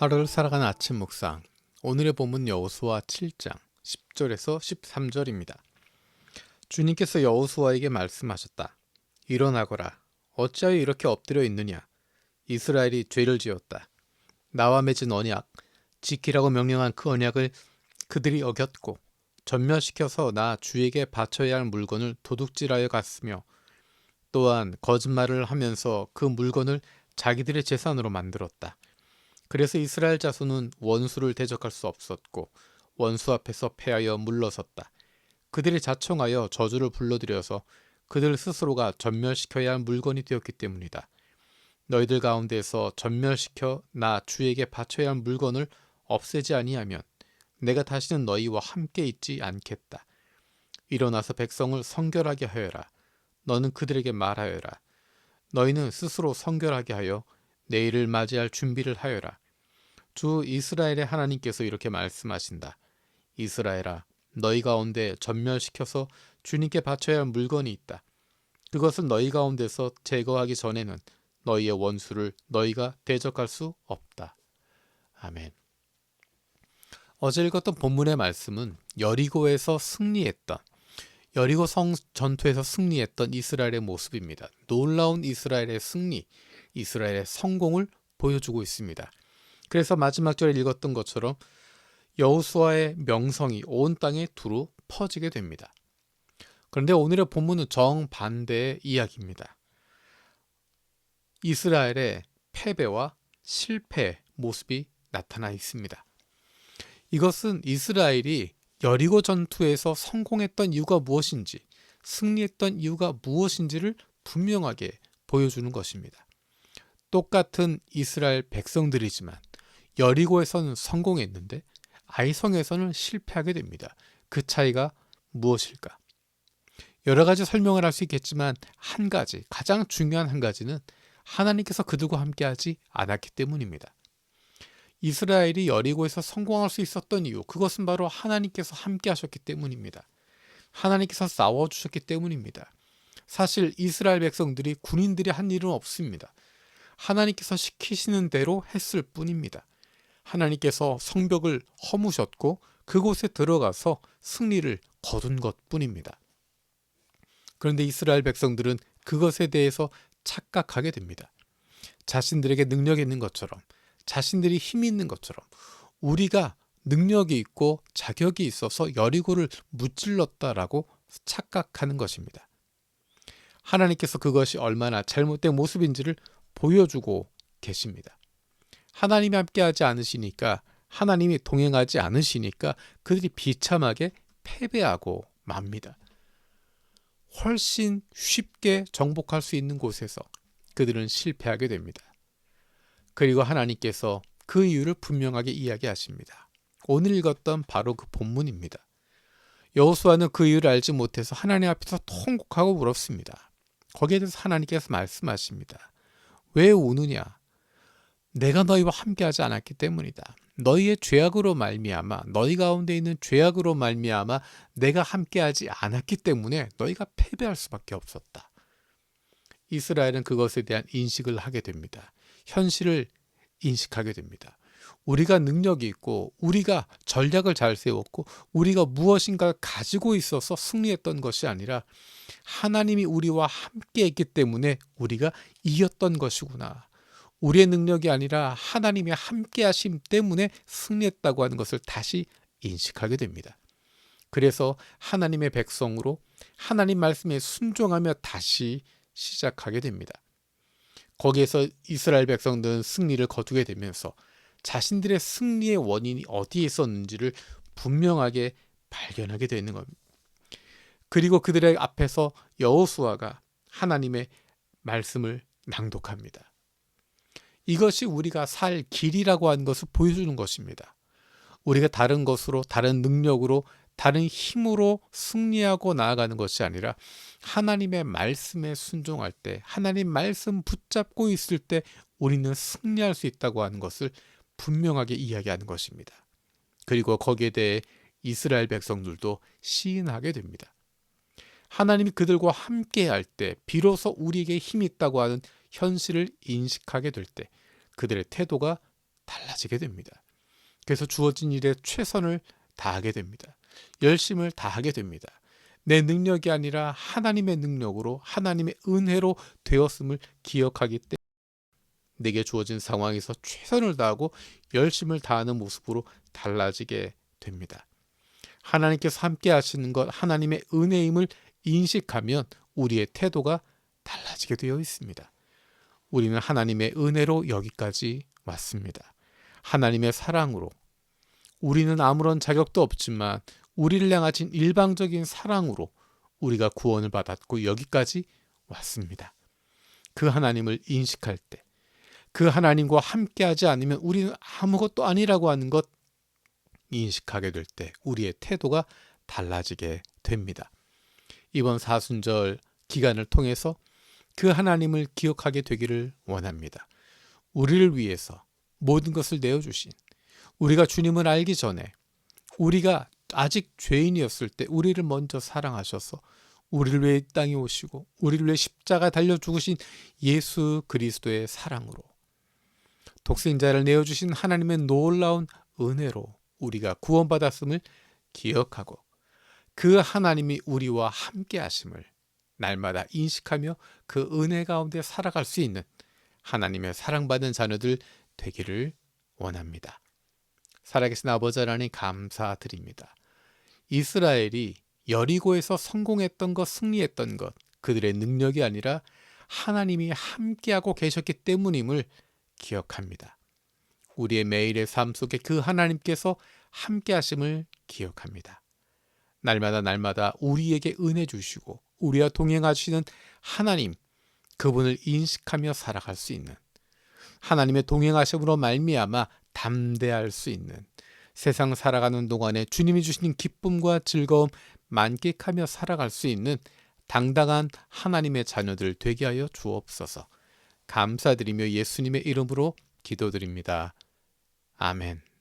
하루를 살아가는 아침 묵상. 오늘의 본문 여호수아 7장 10절에서 13절입니다. 주님께서 여호수아에게 말씀하셨다. 일어나거라. 어찌하여 이렇게 엎드려 있느냐. 이스라엘이 죄를 지었다. 나와 맺은 언약, 지키라고 명령한 그 언약을 그들이 어겼고 전멸시켜서 나 주에게 바쳐야 할 물건을 도둑질하여 갔으며 또한 거짓말을 하면서 그 물건을 자기들의 재산으로 만들었다. 그래서 이스라엘 자손은 원수를 대적할 수 없었고 원수 앞에서 패하여 물러섰다. 그들이 자청하여 저주를 불러들여서 그들 스스로가 전멸시켜야 할 물건이 되었기 때문이다. 너희들 가운데서 전멸시켜 나 주에게 바쳐야 할 물건을 없애지 아니하면 내가 다시는 너희와 함께 있지 않겠다. 일어나서 백성을 성결하게 하여라. 너는 그들에게 말하여라. 너희는 스스로 성결하게 하여 내일을 맞이할 준비를 하여라. 주 이스라엘의 하나님께서 이렇게 말씀하신다. 이스라엘아, 너희 가운데 전멸시켜서 주님께 바쳐야 할 물건이 있다. 그것은 너희 가운데서 제거하기 전에는 너희의 원수를 너희가 대적할 수 없다. 아멘. 어제 읽었던 본문의 말씀은 여리고에서 승리했던 여리고 성 전투에서 승리했던 이스라엘의 모습입니다. 놀라운 이스라엘의 승리, 이스라엘의 성공을 보여주고 있습니다. 그래서 마지막 절에 읽었던 것처럼 여호수아의 명성이 온 땅에 두루 퍼지게 됩니다. 그런데 오늘의 본문은 정반대의 이야기입니다. 이스라엘의 패배와 실패의 모습이 나타나 있습니다. 이것은 이스라엘이 여리고 전투에서 성공했던 이유가 무엇인지, 승리했던 이유가 무엇인지를 분명하게 보여주는 것입니다. 똑같은 이스라엘 백성들이지만 여리고에서는 성공했는데 아이성에서는 실패하게 됩니다. 그 차이가 무엇일까? 여러 가지 설명을 할 수 있겠지만 한 가지, 가장 중요한 한 가지는 하나님께서 그들과 함께하지 않았기 때문입니다. 이스라엘이 여리고에서 성공할 수 있었던 이유, 그것은 바로 하나님께서 함께하셨기 때문입니다. 하나님께서 싸워주셨기 때문입니다. 사실 이스라엘 백성들이 군인들이 한 일은 없습니다. 하나님께서 시키시는 대로 했을 뿐입니다. 하나님께서 성벽을 허무셨고 그곳에 들어가서 승리를 거둔 것뿐입니다. 그런데 이스라엘 백성들은 그것에 대해서 착각하게 됩니다. 자신들에게 능력이 있는 것처럼, 자신들이 힘이 있는 것처럼 우리가 능력이 있고 자격이 있어서 여리고를 무찔렀다라고 착각하는 것입니다. 하나님께서 그것이 얼마나 잘못된 모습인지를 보여주고 계십니다. 하나님이 함께하지 않으시니까, 하나님이 동행하지 않으시니까 그들이 비참하게 패배하고 맙니다. 훨씬 쉽게 정복할 수 있는 곳에서 그들은 실패하게 됩니다. 그리고 하나님께서 그 이유를 분명하게 이야기하십니다. 오늘 읽었던 바로 그 본문입니다. 여호수아는 그 이유를 알지 못해서 하나님 앞에서 통곡하고 울었습니다. 거기에 대해서 하나님께서 말씀하십니다. 왜 우느냐? 내가 너희와 함께하지 않았기 때문이다. 너희의 죄악으로 말미암아, 너희 가운데 있는 죄악으로 말미암아 내가 함께하지 않았기 때문에 너희가 패배할 수밖에 없었다. 이스라엘은 그것에 대한 인식을 하게 됩니다. 현실을 인식하게 됩니다. 우리가 능력이 있고 우리가 전략을 잘 세웠고 우리가 무엇인가를 가지고 있어서 승리했던 것이 아니라 하나님이 우리와 함께 했기 때문에 우리가 이겼던 것이구나. 우리의 능력이 아니라 하나님의 함께 하심 때문에 승리했다고 하는 것을 다시 인식하게 됩니다. 그래서 하나님의 백성으로 하나님 말씀에 순종하며 다시 시작하게 됩니다. 거기에서 이스라엘 백성들은 승리를 거두게 되면서 자신들의 승리의 원인이 어디에 있었는지를 분명하게 발견하게 되는 겁니다. 그리고 그들의 앞에서 여호수아가 하나님의 말씀을 낭독합니다. 이것이 우리가 살 길이라고 하는 것을 보여주는 것입니다. 우리가 다른 것으로, 다른 능력으로, 다른 힘으로 승리하고 나아가는 것이 아니라 하나님의 말씀에 순종할 때, 하나님 말씀 붙잡고 있을 때 우리는 승리할 수 있다고 하는 것을 분명하게 이야기하는 것입니다. 그리고 거기에 대해 이스라엘 백성들도 시인하게 됩니다. 하나님이 그들과 함께 할 때 비로소 우리에게 힘이 있다고 하는 현실을 인식하게 될 때 그들의 태도가 달라지게 됩니다. 그래서 주어진 일에 최선을 다하게 됩니다. 열심을 다하게 됩니다. 내 능력이 아니라 하나님의 능력으로 하나님의 은혜로 되었음을 기억하기 때문에 내게 주어진 상황에서 최선을 다하고 열심을 다하는 모습으로 달라지게 됩니다. 하나님께서 함께 하시는 것, 하나님의 은혜임을 인식하면 우리의 태도가 달라지게 되어 있습니다. 우리는 하나님의 은혜로 여기까지 왔습니다. 하나님의 사랑으로. 우리는 아무런 자격도 없지만 우리를 향하신 일방적인 사랑으로 우리가 구원을 받았고 여기까지 왔습니다. 그 하나님을 인식할 때, 그 하나님과 함께하지 않으면 우리는 아무것도 아니라고 하는 것 인식하게 될 때 우리의 태도가 달라지게 됩니다. 이번 사순절 기간을 통해서 그 하나님을 기억하게 되기를 원합니다. 우리를 위해서 모든 것을 내어주신, 우리가 주님을 알기 전에 우리가 아직 죄인이었을 때 우리를 먼저 사랑하셔서 우리를 위해 이 땅에 오시고 우리를 위해 십자가 달려 죽으신 예수 그리스도의 사랑으로, 독생자를 내어주신 하나님의 놀라운 은혜로 우리가 구원받았음을 기억하고 그 하나님이 우리와 함께 하심을 날마다 인식하며 그 은혜 가운데 살아갈 수 있는 하나님의 사랑받은 자녀들 되기를 원합니다. 살아계신 아버지 하나님 감사드립니다. 이스라엘이 여리고에서 성공했던 것, 승리했던 것, 그들의 능력이 아니라 하나님이 함께하고 계셨기 때문임을 기억합니다. 우리의 매일의 삶 속에 그 하나님께서 함께하심을 기억합니다. 날마다 우리에게 은혜 주시고 우리와 동행하시는 하나님, 그분을 인식하며 살아갈 수 있는, 하나님의 동행하심으로 말미암아 담대할 수 있는, 세상 살아가는 동안에 주님이 주시는 기쁨과 즐거움 만끽하며 살아갈 수 있는 당당한 하나님의 자녀들 되게 하여 주옵소서. 감사드리며 예수님의 이름으로 기도드립니다. 아멘.